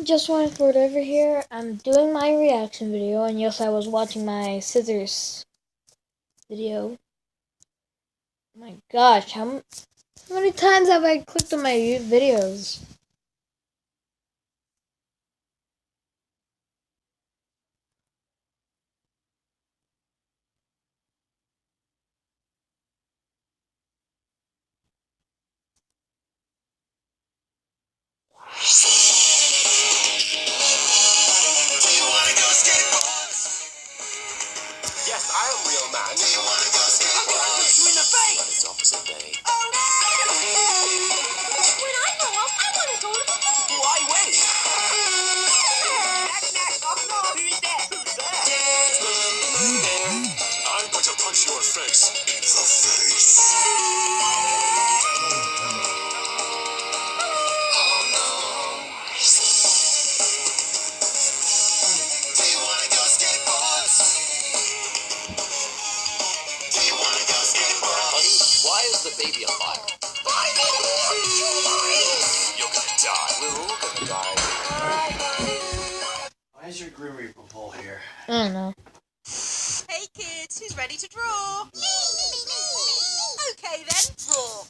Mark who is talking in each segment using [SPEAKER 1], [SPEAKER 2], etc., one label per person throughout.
[SPEAKER 1] Just one word over here. I'm doing my reaction video, and yes, I was watching my scissors video. Oh my gosh, how many times have I clicked on my videos?
[SPEAKER 2] Yes, I am real man. Do you want to go skate? I'm gonna punch you in the face! But it's opposite day. Oh no!
[SPEAKER 3] When I grow up, I want to go to the moon.
[SPEAKER 2] Why wait? Knock, knock. Oh no, who's that? Who's that? I'm going to punch your face. The face. Oh no. Do you want to go skate, boys? Do you want to go skate, boys? Honey, why is the baby alive? You're gonna die. We're all gonna die. Why is your Grim Reaper pole here?
[SPEAKER 1] I don't know.
[SPEAKER 3] Hey kids, who's ready to draw? Me. Okay then, draw.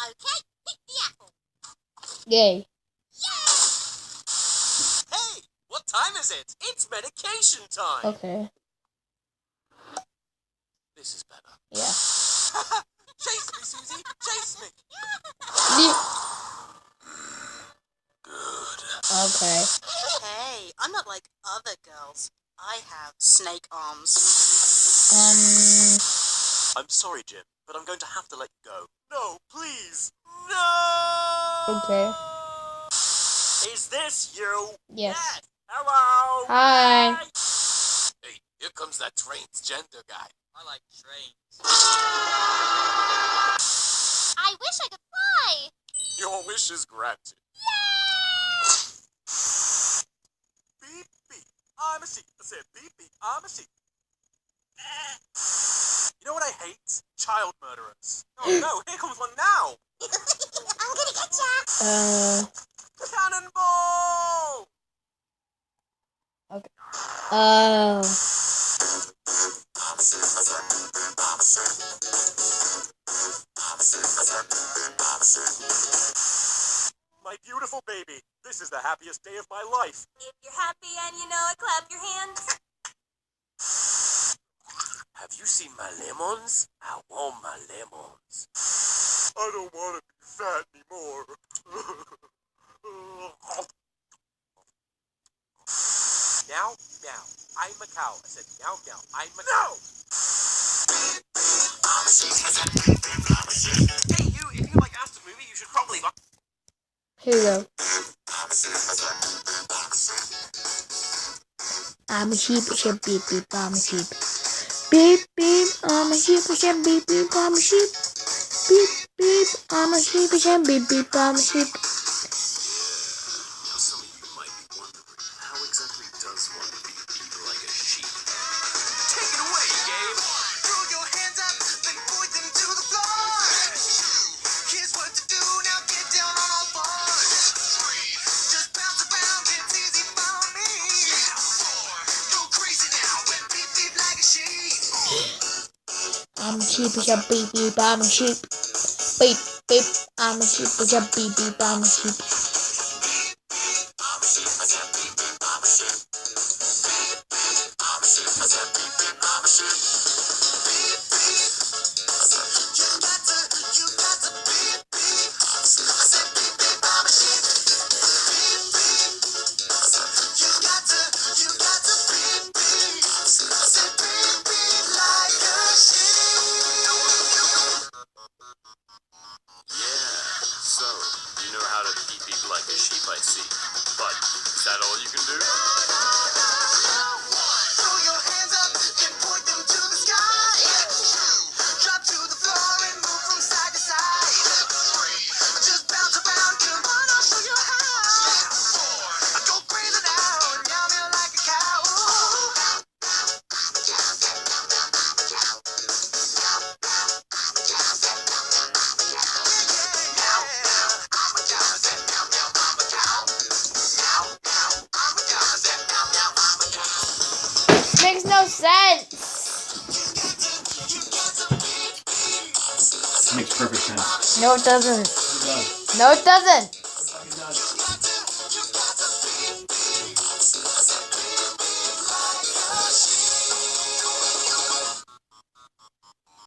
[SPEAKER 3] Okay, pick the apple.
[SPEAKER 1] Yay.
[SPEAKER 2] Hey, what time is it? It's medication time.
[SPEAKER 1] Okay.
[SPEAKER 2] This is better.
[SPEAKER 1] Yeah.
[SPEAKER 2] Chase me, Susie. Chase me. Good.
[SPEAKER 1] Okay.
[SPEAKER 3] Hey, I'm not like other girls. I have snake arms.
[SPEAKER 2] I'm sorry, Jim, but I'm going to have to let you go. No, please. No.
[SPEAKER 1] Okay.
[SPEAKER 2] Is this you?
[SPEAKER 1] Yes.
[SPEAKER 2] Hello.
[SPEAKER 1] Hi.
[SPEAKER 2] Hey, here comes that transgender guy. I like trains.
[SPEAKER 3] I wish I could fly.
[SPEAKER 2] Your wish is granted. Beep, beep. I'm a sheep. I said beep, beep. I'm a sheep. You know what I hate? Child murderers. Oh no, here comes one now.
[SPEAKER 3] I'm gonna get ya.
[SPEAKER 2] Cannonball!
[SPEAKER 1] Okay. Oh.
[SPEAKER 2] My beautiful baby, this is the happiest day of my life.
[SPEAKER 3] If you're happy and you know it, clap your hands.
[SPEAKER 2] Have you seen my lemons? I want my lemons. I don't want to be fat anymore. Meow, meow. I'm a cow. I said meow, meow. I'm a cow. Hey, you, if you like Aston movie, you should probably buy.
[SPEAKER 1] Here we go. I'm a sheep, beep, beep, I'm a sheep. Beep, beep, I'm a sheep, beep, beep, I'm a sheep. Beep, beep, I'm a sheep, beep, beep, I'm a sheep.
[SPEAKER 2] Some of you might be wondering, how exactly does one beep like a sheep? Take it away, Gabe! Throw your hands up, then point them to the floor. Here's what to do, now get down on all fours. Just bounce around, it's easy for me. Go crazy now, and beep beep like a sheep.
[SPEAKER 1] I'm a sheep, beep, beep, I'm a sheep. Beep, beep, I'm a sheep, beep, beep, I'm a sheep.
[SPEAKER 2] So, you know how to beep beep like a sheep, I see. But, is that all you can do? Throw your hands up and point them to the sky. Drop to the floor and move from side to side. Just bounce around, come on, I'll show you how. Go crazy now, meow meow like a cow.
[SPEAKER 1] Makes no sense.
[SPEAKER 4] Makes perfect sense.
[SPEAKER 1] No, it doesn't.
[SPEAKER 4] It does.
[SPEAKER 1] No, it doesn't.